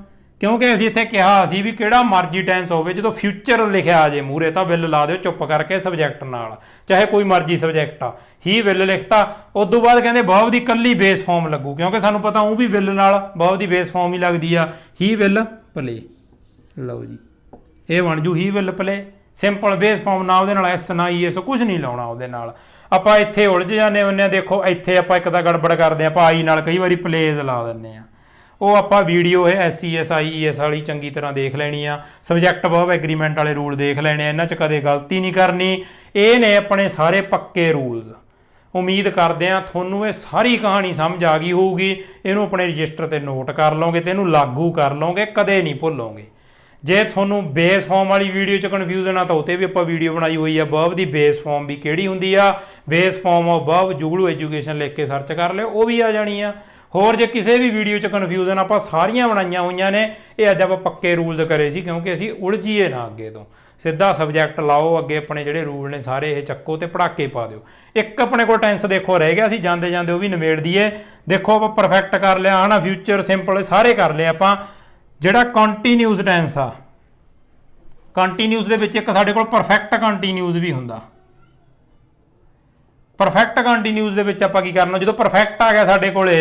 ਕਿਉਂਕਿ ਅਸੀਂ ਇੱਥੇ ਕਿਹਾ ਸੀ ਵੀ ਕਿਹੜਾ ਮਰਜ਼ੀ ਟੈਂਸ ਹੋਵੇ, ਜਦੋਂ ਫਿਊਚਰ ਲਿਖਿਆ ਆ ਜੇ ਮੂਹਰੇ ਤਾਂ ਵਿਲ ਲਾ ਦਿਓ ਚੁੱਪ ਕਰਕੇ ਸਬਜੈਕਟ ਨਾਲ, ਚਾਹੇ ਕੋਈ ਮਰਜ਼ੀ ਸਬਜੈਕਟ ਆ। ਹੀ ਵਿਲ ਲਿਖਤਾ, ਉਸ ਤੋਂ ਬਾਅਦ ਕਹਿੰਦੇ ਵਰਬ ਦੀ ਇਕੱਲੀ ਬੇਸ ਫਾਰਮ ਲੱਗੂ, ਕਿਉਂਕਿ ਸਾਨੂੰ ਪਤਾ ਉਹ ਵੀ ਵਿਲ ਨਾਲ ਵਰਬ ਦੀ ਬੇਸ ਫਾਰਮ ਹੀ ਲੱਗਦੀ ਆ। He will play. ਲਓ ਜੀ, ਇਹ ਬਣ ਜੂ he will play. Simple base form ਨਾ ਉਹਦੇ ਨਾਲ ਐਸ ਨਾ ਈ ਐਸ ਕੁਝ ਨਹੀਂ ਲਾਉਣਾ ਉਹਦੇ ਨਾਲ। ਆਪਾਂ ਇੱਥੇ ਉਲਝ ਜਾਂਦੇ ਹੁੰਦੇ ਹਾਂ। ਦੇਖੋ ਇੱਥੇ ਆਪਾਂ ਇੱਕ ਤਾਂ ਗੜਬੜ ਕਰਦੇ ਹਾਂ, ਆਪਾਂ ਆਈ ਨਾਲ ਕਈ ਵਾਰੀ ਪਲੇਜ਼ ਲਾ ਦਿੰਦੇ ਹਾਂ। ਉਹ ਆਪਾਂ ਵੀਡੀਓ ਇਹ S E S I E S ਵਾਲੀ ਚੰਗੀ ਤਰ੍ਹਾਂ ਦੇਖ ਲੈਣੀ ਆ। ਸਬਜੈਕਟ ਵਰਬ ਐਗਰੀਮੈਂਟ ਵਾਲੇ ਰੂਲ ਦੇਖ ਲੈਣੇ ਆ, ਇਹਨਾਂ 'ਚ ਕਦੇ ਗਲਤੀ ਨਹੀਂ ਕਰਨੀ। ਇਹ ਨੇ ਆਪਣੇ ਸਾਰੇ ਪੱਕੇ ਰੂਲਸ। ਉਮੀਦ ਕਰਦੇ ਹਾਂ ਤੁਹਾਨੂੰ ਇਹ ਸਾਰੀ ਕਹਾਣੀ ਸਮਝ ਆ ਗਈ ਹੋਊਗੀ। ਇਹਨੂੰ ਆਪਣੇ ਰਜਿਸਟਰ 'ਤੇ ਨੋਟ ਕਰ ਲਓਗੇ ਤੇ ਇਹਨੂੰ ਲਾਗੂ ਕਰ ਲਓਗੇ, ਕਦੇ ਨਹੀਂ ਭੁੱਲੋਗੇ। ਜੇ ਤੁਹਾਨੂੰ ਬੇਸ ਫਾਰਮ ਵਾਲੀ ਵੀਡੀਓ 'ਚ ਕਨਫਿਊਜ਼ਨ ਆ ਤਾਂ ਉਹ 'ਤੇ ਵੀ ਆਪਾਂ ਵੀਡੀਓ ਬਣਾਈ ਹੋਈ ਆ। ਵਰਬ ਦੀ ਬੇਸ ਫਾਰਮ ਵੀ ਕਿਹੜੀ ਹੁੰਦੀ ਆ, base form of verb Juglu education ਲਿਖ ਕੇ ਸਰਚ ਕਰ ਲਿਓ, ਉਹ ਵੀ ਆ ਜਾਣੀ ਆ। ਹੋਰ ਜੇ ਕਿਸੇ ਵੀ ਵੀਡੀਓ 'ਚ ਕਨਫਿਊਜ਼ਨ ਆਪਾਂ ਸਾਰੀਆਂ ਬਣਾਈਆਂ ਹੋਈਆਂ ਨੇ। ਇਹ ਅੱਜ ਆਪਾਂ ਪੱਕੇ ਰੂਲਸ ਕਰੇ ਸੀ, ਕਿਉਂਕਿ ਅਸੀਂ ਉਲਝੀਏ ਨਾ ਅੱਗੇ ਤੋਂ। ਸਿੱਧਾ ਸਬਜੈਕਟ ਲਾਓ, ਅੱਗੇ ਆਪਣੇ ਜਿਹੜੇ ਰੂਲ ਨੇ ਸਾਰੇ ਇਹ ਚੱਕੋ ਤੇ ਪੜਾਕੇ ਪਾ ਦਿਓ। ਇੱਕ ਆਪਣੇ ਕੋਲ ਟੈਂਸ ਦੇਖੋ ਰਹਿ ਗਿਆ, ਅਸੀਂ ਜਾਂਦੇ ਜਾਂਦੇ ਉਹ ਵੀ ਨਿਬੇੜ ਦਈਏ। ਦੇਖੋ ਆਪਾਂ ਪਰਫੈਕਟ ਕਰ ਲਿਆ ਹੈ ਨਾ, ਫਿਊਚਰ ਸਿੰਪਲ ਸਾਰੇ ਕਰ ਲਏ ਆਪਾਂ। ਜਿਹੜਾ ਕੰਟੀਨਿਊਸ ਟੈਂਸ ਆ, ਕੰਟੀਨਿਊਸ ਦੇ ਵਿੱਚ ਇੱਕ ਸਾਡੇ ਕੋਲ ਪਰਫੈਕਟ ਕੰਟੀਨਿਊਸ ਵੀ ਹੁੰਦਾ। ਪਰਫੈਕਟ ਕੰਟੀਨਿਊਸ ਦੇ ਵਿੱਚ ਆਪਾਂ ਕੀ ਕਰਨਾ, ਜਦੋਂ ਪਰਫੈਕਟ ਆ ਗਿਆ ਸਾਡੇ ਕੋਲੇ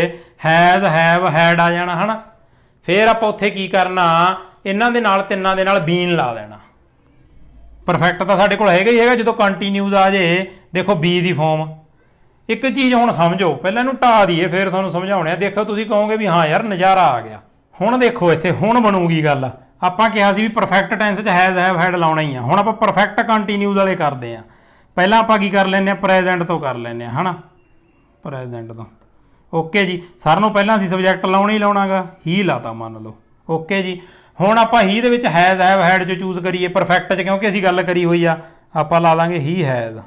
ਹੈਜ਼ ਹੈਵ ਹੈਡ ਆ ਜਾਣਾ ਹੈ ਨਾ, ਫਿਰ ਆਪਾਂ ਉੱਥੇ ਕੀ ਕਰਨਾ, ਇਹਨਾਂ ਦੇ ਨਾਲ ਤਿੰਨਾਂ ਦੇ ਨਾਲ ਬੀਨ ਲਾ ਦੇਣਾ। ਪਰਫੈਕਟ ਤਾਂ ਸਾਡੇ ਕੋਲ ਹੈਗਾ ਹੀ ਹੈਗਾ। ਜਦੋਂ ਕੰਟੀਨਿਊਸ ਆ ਜੇ ਦੇਖੋ ਬੀ ਦੀ ਫਾਰਮ। ਇੱਕ ਚੀਜ਼ ਹੁਣ ਸਮਝੋ, ਪਹਿਲਾਂ ਇਹਨੂੰ ਢਾ ਦਈਏ ਫਿਰ ਤੁਹਾਨੂੰ ਸਮਝਾਉਣੇ ਆ। ਦੇਖੋ ਤੁਸੀਂ ਕਹੋਗੇ ਵੀ ਹਾਂ ਯਾਰ ਨਜ਼ਾਰਾ ਆ ਗਿਆ। ਹੁਣ ਦੇਖੋ ਇੱਥੇ ਹੁਣ ਬਣੂਗੀ ਗੱਲ। ਆਪਾਂ ਕਿਹਾ ਸੀ ਵੀ ਪਰਫੈਕਟ ਟੈਂਸ 'ਚ ਹੈਜ਼ ਹੈਵ ਹੈਡ ਲਾਉਣਾ ਹੀ ਆ। ਹੁਣ ਆਪਾਂ ਪਰਫੈਕਟ ਕੰਟੀਨਿਊਸ ਵਾਲੇ ਕਰਦੇ ਹਾਂ। ਪਹਿਲਾਂ ਆਪਾਂ ਕੀ ਕਰ ਲੈਂਦੇ ਹਾਂ, ਪ੍ਰੈਜ਼ੈਂਟ ਤੋਂ ਕਰ ਲੈਂਦੇ ਹਾਂ ਹੈ ਨਾ, ਪ੍ਰੈਜ਼ੈਂਟ ਤੋਂ। ਓਕੇ ਜੀ, ਸਾਰਿਆਂ ਨੂੰ ਪਹਿਲਾਂ ਅਸੀਂ ਸਬਜੈਕਟ ਲਾਉਣਾ ਹੀ ਲਾਉਣਾ ਗਾ, ਹੀ ਲਾਤਾ ਮੰਨ ਲਓ। ਓਕੇ ਜੀ, ਹੁਣ ਆਪਾਂ ਹੀ ਦੇ ਵਿੱਚ ਹੈਜ਼ ਹੈਵ ਹੈਡ 'ਚ ਚੂਜ਼ ਕਰੀਏ। ਪਰਫੈਕਟ 'ਚ ਕਿਉਂਕਿ ਅਸੀਂ ਗੱਲ ਕਰੀ ਹੋਈ ਆ, ਆਪਾਂ ਲਾ ਦਾਂਗੇ ਹੀ ਹੈਜ਼।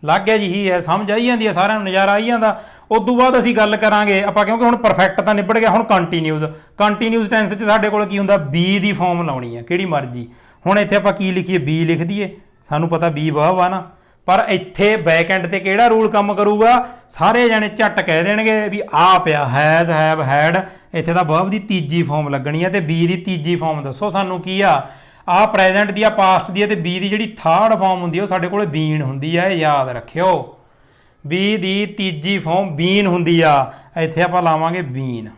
ਲੱਗ ਗਿਆ ਜੀ, ਹੀ ਹੈ, ਸਮਝ ਆਈ ਜਾਂਦੀ ਆ ਸਾਰਿਆਂ ਨੂੰ, ਨਜ਼ਾਰਾ ਆਈ ਜਾਂਦਾ। ਉਸ ਤੋਂ ਬਾਅਦ ਅਸੀਂ ਗੱਲ ਕਰਾਂਗੇ ਆਪਾਂ, ਕਿਉਂਕਿ ਹੁਣ ਪਰਫੈਕਟ ਤਾਂ ਨਿਬੜ ਗਿਆ। ਹੁਣ ਕੰਟੀਨਿਊਸ, ਕੰਟੀਨਿਊਸ ਟੈਂਸ 'ਚ ਸਾਡੇ ਕੋਲ ਕੀ ਹੁੰਦਾ, ਬੀ ਦੀ ਫਾਰਮ ਲਾਉਣੀ ਆ ਕਿਹੜੀ ਮਰਜ਼ੀ। ਹੁਣ ਇੱਥੇ ਆਪਾਂ ਕੀ ਲਿਖੀਏ, ਬੀ ਲਿਖ ਦਈਏ। ਸਾਨੂੰ ਪਤਾ ਬੀ ਵਰਬ ਆ ਨਾ, ਪਰ ਇੱਥੇ ਬੈਕ ਐਂਡ ਤੇ ਕਿਹੜਾ ਰੂਲ ਕੰਮ ਕਰੂਗਾ, ਸਾਰੇ ਜਣੇ ਝੱਟ ਕਹਿ ਦੇਣਗੇ ਵੀ ਆ ਪਿਆ ਹੈਜ਼ ਹੈਵ ਹੈਡ, ਇੱਥੇ ਤਾਂ ਵਰਬ ਦੀ ਤੀਜੀ ਫਾਰਮ ਲੱਗਣੀ ਹੈ ਤੇ ਬੀ ਦੀ ਤੀਜੀ ਫਾਰਮ ਦੱਸੋ ਸਾਨੂੰ ਕੀ ਆ ਪ੍ਰੈਜ਼ੈਂਟ ਦੀ ਆ ਪਾਸਟ ਦੀ ਆ ਤੇ ਬੀ ਦੀ ਜਿਹੜੀ ਥਰਡ ਫਾਰਮ ਹੁੰਦੀ ਆ ਉਹ ਸਾਡੇ ਕੋਲ ਬੀਨ ਹੁੰਦੀ ਆ, ਇਹ ਯਾਦ ਰੱਖਿਓ। ਬੀ ਦੀ ਤੀਜੀ ਫਾਰਮ ਬੀਨ ਹੁੰਦੀ ਆ, ਇੱਥੇ ਆਪਾਂ ਲਾਵਾਂਗੇ ਬੀਨ।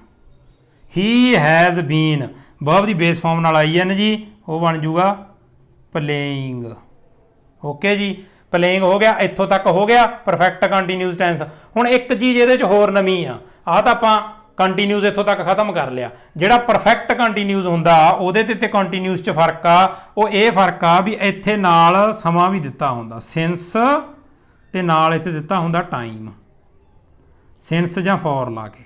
ਹੀ ਹੈਜ਼ ਬੀਨ ਵਰਬ ਦੀ ਬੇਸ ਫਾਰਮ ਨਾਲ ਆਈ ਐਨ ਜੀ, ਉਹ ਬਣ ਜੂਗਾ ਪਲੇਇੰਗ। ਓਕੇ ਜੀ, ਪਲੇਇੰਗ ਹੋ ਗਿਆ, ਇੱਥੋਂ ਤੱਕ ਹੋ ਗਿਆ ਪਰਫੈਕਟ ਕੰਟੀਨਿਊਸ ਟੈਂਸ। ਹੁਣ ਇੱਕ ਚੀਜ਼ ਇਹਦੇ 'ਚ ਹੋਰ ਨਵੀਂ ਆ ਤਾਂ ਆਪਾਂ ਕੰਟੀਨਿਊਸ ਇੱਥੋਂ ਤੱਕ ਖਤਮ ਕਰ ਲਿਆ। ਜਿਹੜਾ ਪਰਫੈਕਟ ਕੰਟੀਨਿਊਸ ਹੁੰਦਾ ਉਹਦੇ ਤੇ ਕੰਟੀਨਿਊਸ 'ਚ ਫਰਕ ਆ, ਉਹ ਇਹ ਫਰਕ ਆ ਵੀ ਇੱਥੇ ਨਾਲ ਸਮਾਂ ਵੀ ਦਿੱਤਾ ਹੁੰਦਾ ਸਿੰਸ ਤੇ ਨਾਲ ਇੱਥੇ ਦਿੱਤਾ ਹੁੰਦਾ ਟਾਈਮ, ਸਿੰਸ ਜਾਂ ਫੋਰ ਲਾ ਕੇ।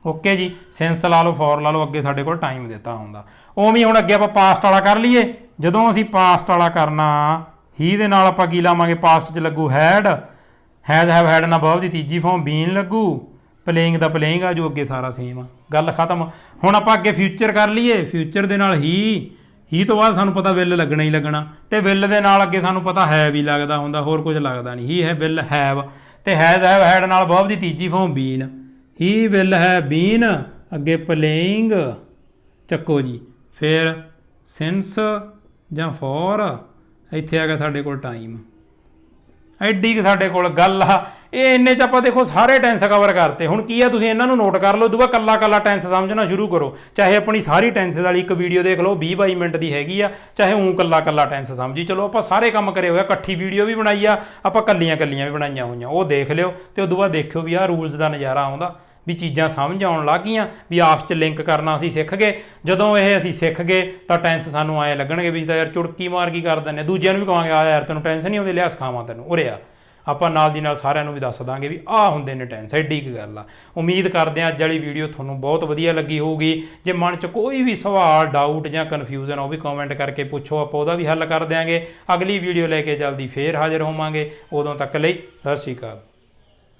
ਓਕੇ ਜੀ, ਸਿੰਸ ਲਾ ਲਓ, ਫੋਰ ਲਾ ਲਓ, ਅੱਗੇ ਸਾਡੇ ਕੋਲ ਟਾਈਮ ਦਿੱਤਾ ਹੁੰਦਾ। ਉਵੇਂ ਹੁਣ ਅੱਗੇ ਆਪਾਂ ਪਾਸਟ ਵਾਲਾ ਕਰ ਲਈਏ। ਜਦੋਂ ਅਸੀਂ ਪਾਸਟ ਵਾਲਾ ਕਰਨਾ ਹੀ ਦੇ ਨਾਲ ਆਪਾਂ ਕੀ ਲਾਵਾਂਗੇ, ਪਾਸਟ 'ਚ ਲੱਗੂ ਹੈਡ, ਹੈਜ਼ ਹੈਵ ਹੈਡ ਨਾਲ ਵਰਬ ਦੀ ਤੀਜੀ ਫਾਰਮ ਬੀਨ ਲੱਗੂ, ਪਲੇਇੰਗ ਦਾ ਪਲੇਇੰਗ ਆ ਜੋ ਅੱਗੇ ਸਾਰਾ ਸੇਮ ਆ, ਗੱਲ ਖਤਮ। ਹੁਣ ਆਪਾਂ ਅੱਗੇ ਫਿਊਚਰ ਕਰ ਲਈਏ। ਫਿਊਚਰ ਦੇ ਨਾਲ ਹੀ ਤੋਂ ਬਾਅਦ ਸਾਨੂੰ ਪਤਾ ਵਿਲ ਲੱਗਣਾ ਹੀ ਲੱਗਣਾ, ਤੇ ਵਿਲ ਦੇ ਨਾਲ ਅੱਗੇ ਸਾਨੂੰ ਪਤਾ ਹੈ ਵੀ ਲੱਗਦਾ ਹੁੰਦਾ, ਹੋਰ ਕੁਝ ਲੱਗਦਾ ਨਹੀਂ। ਹੀ ਹੈ ਵਿਲ ਹੈਵ, ਤੇ ਹੈਜ਼ ਹੈਵ ਹੈਡ ਨਾਲ ਵਰਬ ਦੀ ਤੀਜੀ ਫਾਰਮ ਬੀਨ, ਹੀ ਵਿਲ ਹੈ ਬੀਨ, ਅੱਗੇ ਪਲੇਇੰਗ ਚੱਕੋ ਜੀ, ਫਿਰ ਸਿੰਸ ਜਾਂ ਫੋਰ, ਇੱਥੇ ਆ ਗਿਆ ਸਾਡੇ ਕੋਲ ਟਾਈਮ। ਐਡੀ ਕਿ ਸਾਡੇ ਕੋਲ ਗੱਲ ਆ। ਇਹ ਇੰਨੇ 'ਚ ਆਪਾਂ ਦੇਖੋ ਸਾਰੇ ਟੈਂਸ ਕਵਰ ਕਰਤੇ। ਹੁਣ ਕੀ ਆ, ਤੁਸੀਂ ਇਹਨਾਂ ਨੂੰ ਨੋਟ ਕਰ ਲਓ, ਦੂਆ ਕੱਲਾ ਟੈਂਸ ਸਮਝਣਾ ਸ਼ੁਰੂ ਕਰੋ। ਚਾਹੇ ਆਪਣੀ ਸਾਰੀ ਟੈਂਸਿਸ ਵਾਲੀ ਇੱਕ ਵੀਡੀਓ ਦੇਖ ਲਓ 20-22 ਮਿੰਟ ਦੀ ਹੈਗੀ ਆ, ਚਾਹੇ ਊਂ ਕੱਲਾ ਟੈਂਸ ਸਮਝੀ ਚਲੋ। ਆਪਾਂ ਸਾਰੇ ਕੰਮ ਕਰੇ ਹੋਇਆ, ਇਕੱਠੀ ਵੀਡੀਓ ਵੀ ਬਣਾਈ ਆ, ਆਪਾਂ ਕੱਲੀਆਂ ਵੀ ਬਣਾਈਆਂ ਹੋਈਆਂ, ਉਹ ਦੇਖ ਲਿਓ। ਤੇ ਉਦੋਂ ਬਾਅਦ ਦੇਖਿਓ ਵੀ ਆਹ ਰੂਲਸ ਦਾ ਨਜ਼ਾਰਾ ਆਉਂਦਾ, ਵੀ ਚੀਜ਼ਾਂ ਸਮਝ ਆਉਣ ਲੱਗ ਗਈਆਂ, ਵੀ ਆਪਸ 'ਚ ਲਿੰਕ ਕਰਨਾ ਅਸੀਂ ਸਿੱਖ ਗਏ। ਜਦੋਂ ਇਹ ਅਸੀਂ ਸਿੱਖ ਗਏ ਤਾਂ ਟੈਂਸ ਸਾਨੂੰ ਐਂ ਲੱਗਣਗੇ ਵੀ ਤਾਂ ਯਾਰ ਚੁਟਕੀ ਮਾਰ ਕੀ ਕਰ ਦਿੰਦੇ, ਦੂਜਿਆਂ ਨੂੰ ਵੀ ਕਹਾਂਗੇ ਆ ਯਾਰ ਤੈਨੂੰ ਟੈਂਸ ਨਹੀਂ ਆਉਂਦੀ, ਲਿਆ ਸਿਖਾਵਾਂ ਤੈਨੂੰ, ਉਰੇ ਆ। ਆਪਾਂ ਨਾਲ ਦੀ ਨਾਲ ਸਾਰਿਆਂ ਨੂੰ ਵੀ ਦੱਸ ਦਾਂਗੇ ਵੀ ਆਹ ਹੁੰਦੇ ਨੇ ਟੈਂਸ, ਐਡੀ ਕੁ ਗੱਲ ਆ। ਉਮੀਦ ਕਰਦੇ ਹਾਂ ਅੱਜ ਵਾਲੀ ਵੀਡੀਓ ਤੁਹਾਨੂੰ ਬਹੁਤ ਵਧੀਆ ਲੱਗੀ ਹੋਊਗੀ। ਜੇ ਮਨ 'ਚ ਕੋਈ ਵੀ ਸਵਾਲ, ਡਾਊਟ ਜਾਂ ਕਨਫਿਊਜ਼ਨ ਉਹ ਵੀ ਕਮੈਂਟ ਕਰਕੇ ਪੁੱਛੋ, ਆਪਾਂ ਉਹਦਾ ਵੀ ਹੱਲ ਕਰ ਦਿਆਂਗੇ। ਅਗਲੀ ਵੀਡੀਓ ਲੈ ਕੇ ਜਲਦੀ ਫੇਰ ਹਾਜ਼ਰ ਹੋਵਾਂਗੇ, ਉਦੋਂ ਤੱਕ ਲਈ ਸਤਿ ਸ਼੍ਰੀ ਅਕਾਲ।